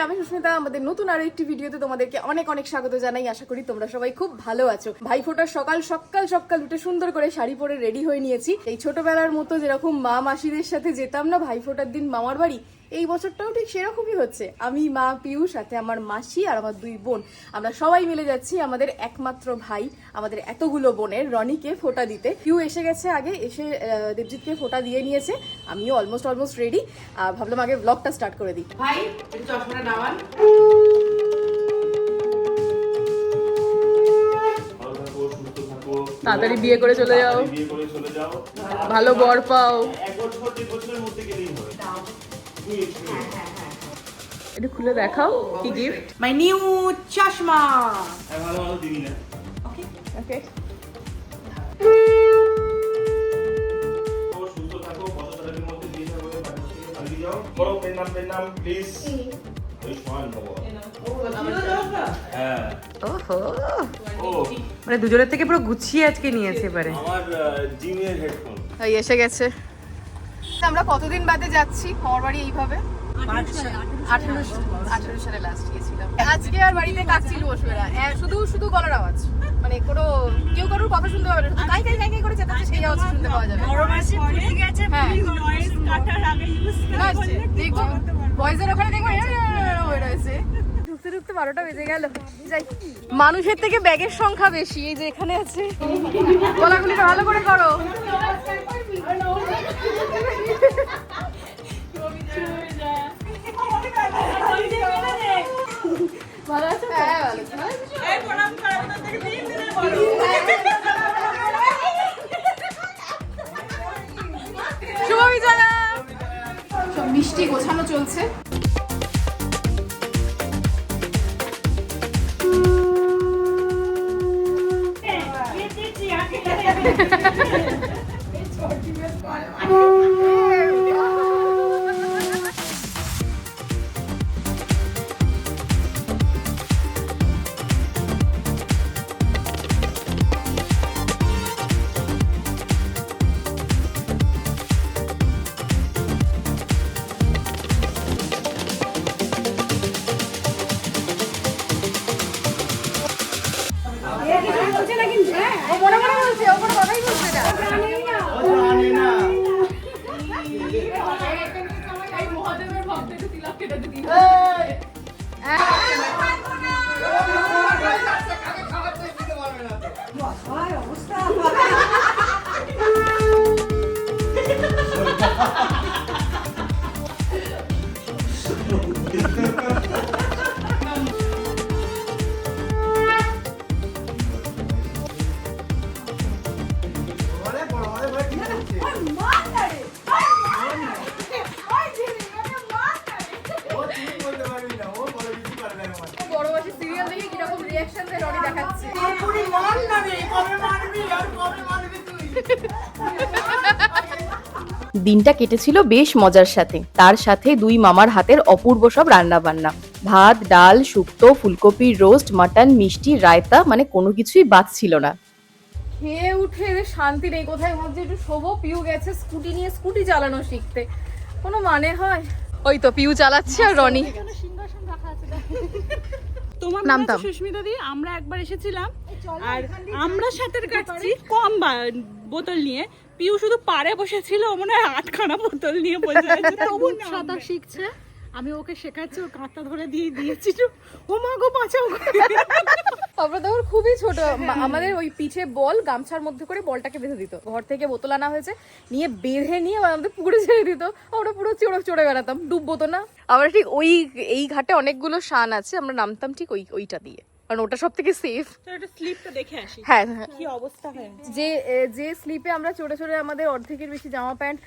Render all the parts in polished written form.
আমি সুস্মিতা, আমাদের নতুন আরো একটি ভিডিওতে তোমাদেরকে অনেক অনেক স্বাগত জানাই। আশা করি তোমরা সবাই খুব ভালো আছো। ভাইফোঁটার সকাল সকাল উঠে সুন্দর করে শাড়ি পরে রেডি হয়ে নিয়েছি। এই ছোটবেলার মতো যেরকম মা মাসিদের সাথে যেতাম না ভাইফোঁটার দিন মামার বাড়ি, এই বছরটাও ঠিক সেরকমই হচ্ছে। আমি, মা, পিউ, সাথে আমার মাসি আর আমার দুই বোন, আমরা সবাই মিলে যাচ্ছি আমাদের একমাত্র ভাই, আমাদের এতগুলো বোনের রনিকে ফোঁটা দিতে। পিউ এসে গেছে আগে, এসে দেবজিৎকে ফোঁটা দিয়ে নিয়েছে। আমিও অলমোস্ট রেডি। ভাবলাম আগে ব্লগটা স্টার্ট করে দিই। ভাই একটু চশমাটা নামান। তাড়াতাড়ি বিয়ে করে চলে যাও, ভালো বর পাও। এটা খুলে দেখাও কি গিফট। মাই নিউ চশমা। ভালো ভালো দিবি না। ওকে ওকে। সুস্থ থাকো, কত তারিখের মধ্যে দিয়ে যাবো, বাড়ি যাও। বড় পেন নাম প্লিজ। ওই সমান বাবা। হ্যাঁ। ওহো, ও মানে দুজনের থেকে পুরো গুছিয়ে আজকে নিয়েছে এবারে। আমার জিমের হেডফোন। এই এসে গেছে। আমরা কতদিন বাদে যাচ্ছি আমার বাড়ি এইভাবে? 18 সালে লাস্ট গিয়েছিলাম। আজকে আর বাড়িতে কাকচিল বসবে না, শুধু গলার আওয়াজ, মানে কোনো কেউ কারোর কথা শুনতে পাবে না, শুধু কাই কাই কাই কাই করে চেঁচাচ্ছে, সেই আওয়াজ শুনতে পাওয়া যাবে। হ্যাঁ দেখবো বয়েজের ওখানে দেখবো হয়ে রয়েছে। ঢুকতে 12টা বেজে গেল। যাই, মানুষের থেকে ব্যাগের সংখ্যা বেশি। এই যে এখানে আছে, গলাগুলিটা ভালো করে করো। ভালো আছে? হ্যাঁ ভালো আছে। শুভ বিজয়া। সব মিষ্টি গোছানো চলছে। দিনটা কেটেছিল বেশ মজার সাথে, তার সাথে দুই মামার হাতের অপূর্ব সব রান্না বান্না। ভাত, ডাল, শুক্তো, ফুলকপির রোস্ট, মাটন, মিষ্টি, রায়তা, মানে কোনো কিছুই বাদ ছিল না। খেয়ে উঠে শান্তি নেই, কোথায় ভাবছি একটু শোবো। পিউ গেছে স্কুটি নিয়ে, স্কুটি চালানো শিখতে। কোনো মানে হয়? ওই তো পিউ চালাচ্ছে আর রনি। তোমার নামতাম সুস্মিতা দি। আমরা একবার এসেছিলাম আর আমরা সাঁতার কাটছি কম বোতল নিয়ে, পিউ শুধু পাড়ে বসেছিল, মনে হয় 8খানা বোতল নিয়ে বসে আছে। তবু সাঁতার শিখছে, আমি ওকে শেখাচ্ছি, ও কাঁটা ধরে দিয়ে দিয়েছি। ও মা গো বাঁচাও। আমরা তখন খুবই ছোট, আমাদের ওই পিঠে বল গামছার মধ্যে করে বলটাকে বেঁধে দিত। ঘর থেকে বোতল আনা হয়েছে, নিয়ে বেঁধে নিয়ে আমাদের পুকুরে ছেড়ে দিত। আমরা পুরো চড়ে বেড়াতাম, ডুববো তো না। আমরা ঠিক এই ঘাটে অনেকগুলো শান আছে, আমরা নামতাম ঠিক ওইটা দিয়ে, কারণ ওটা সব থেকে সেফ। স্লিপটা দেখে আসি। হ্যাঁ, কি অবস্থা হয়। যে স্লিপে আমরা চড়ে আমাদের অর্ধেকের বেশি জামা প্যান্ট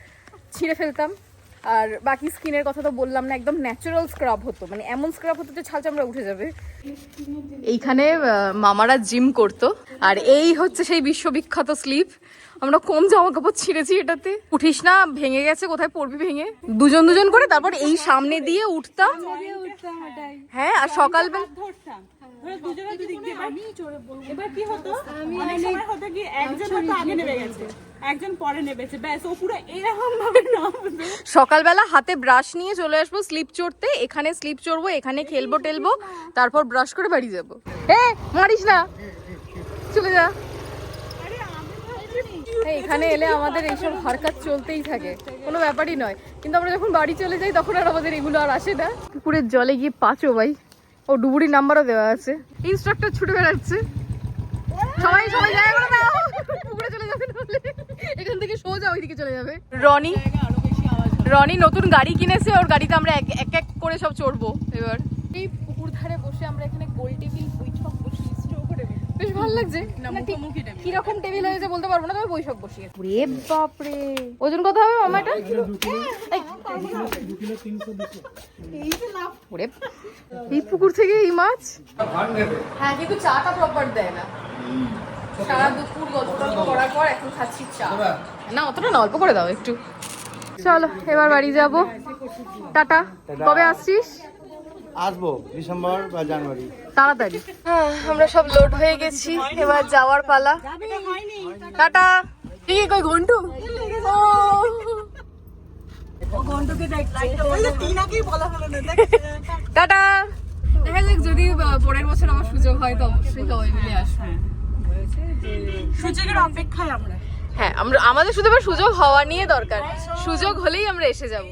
ছিঁড়ে ফেলতাম। আর বাকি স্কিনের কথা তো বললাম না, একদম ন্যাচারাল স্ক্রাব হতো, মানে এমন স্ক্রাব হতো যে ছাল চামড়া উঠে যাবে। এইখানে মামারা জিম করতো, আর এই হচ্ছে সেই বিশ্ববিখ্যাত স্লিপ। আমরা কম জামা কাপড় ছিঁড়েছি এটাতে। উঠিস না, ভেঙে গেছে, কোথায় পড়বি ভেঙে। দুজন করে তারপর এই সামনে দিয়ে উঠতাম। হ্যাঁ, আর সকালবেলা ধরো দুজনে দুদিক দিয়ে এবার কি হতো অনেক সময় হতো কি একজন হয়তো আগে নেমে গেছে একজন পরে নেমেছে ব্যাস ও পুরো এরকম ভাবে নামবে। সকালবেলা হাতে ব্রাশ নিয়ে চলে আসবো স্লিপ চড়তে, এখানে স্লিপ চড়বো, এখানে খেলবো টেলবো, তারপর ব্রাশ করে বাড়ি যাবো। মারিস না, চলে যা। এখানে এলে আমাদের এইসব হারকাত চলতেই থাকে, কোনো ব্যাপারই নয়। কিন্তু আমরা যখন বাড়ি চলে যাই তখন আর আমাদের এগুলো আর আসে না। পুকুরের জলে গিয়ে পাঁচো ভাই, ও ডুবুরির নাম্বারও দেওয়া আছে। ইনস্ট্রাক্টর ছুটে বেড়াচ্ছে, সবাই সবাই জায়গা করে দাও, পুকুরে চলে যাবে, নাহলে এখান থেকে সোজা ওইদিকে চলে যাবে। রনি নতুন গাড়ি কিনেছে, ওর গাড়িতে আমরা এক এক করে সব চড়বো এবার। এই পুকুর ধারে বসে আমরা এখানে গোল টেবিল বৈঠক বসিয়েছি, বেশ ভালো লাগছে। কিরকম টেবিল হয়েছে বলতে পারবো না, তবে বৈঠক বসিয়ে। ওরে বাপরে, ওজন কত হবে মামা এটা? ওরে, এই পুকুর থেকে এই মাছ। হ্যাঁ, কিন্তু চাটা প্রপার দেয় না। সারা দুপুর গল্প টল্প করার পর এখন খাচ্ছি চা। না অতটা না, অল্প করে দাও একটু। চলো এবার বাড়ি যাবো, টাটা। কবে আসছিস? আসবো ডিসেম্বর বা জানুয়ারি। তাড়াতাড়ি। আমরা সব লোড হয়ে গেছি, এবার যাওয়ার পালা। টাটা। ঠিক কই ঘন্টু? টাটা। দেখা যাক, যদি পরের বছর আমার সুযোগ হয় তো অবশ্যই সবাই মিলে আসবো। সুযোগের অপেক্ষায় আমরা। হ্যাঁ, আমাদের শুধু এবার সুযোগ হওয়া নিয়ে দরকার, সুযোগ হলেই আমরা এসে যাব।